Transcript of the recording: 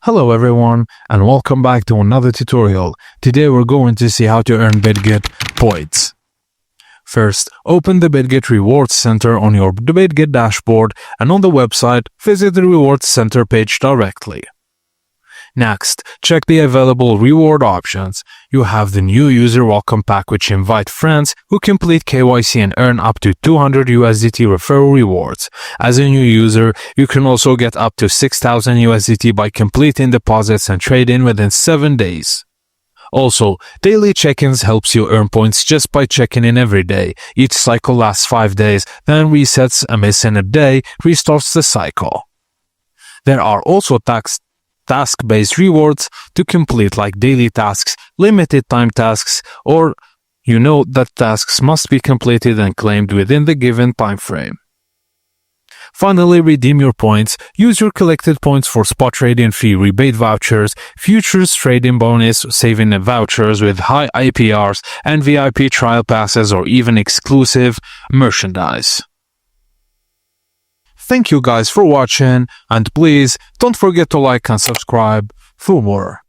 Hello everyone and welcome back to another tutorial. Today we're going to see how to earn Bitget points. First, open the Bitget Rewards Center on your Bitget dashboard and on the website, visit the Rewards Center page directly. Next, check the available reward options. You have the new user welcome pack which invite friends who complete KYC and earn up to 200 USDT referral rewards. As a new user, you can also get up to 6,000 USDT by completing deposits and trade-in within 7 days. Also, daily check-ins helps you earn points just by checking in every day. Each cycle lasts 5 days, then resets. A miss in a day restarts the cycle. There are also task-based rewards to complete, like daily tasks, limited time tasks, or that tasks must be completed and claimed within the given time frame. Finally, redeem your points. Use your collected points for spot trading fee rebate vouchers, futures trading bonus, saving vouchers with high APRs, and VIP trial passes or even exclusive merchandise. Thank you guys for watching, and please don't forget to like and subscribe for more.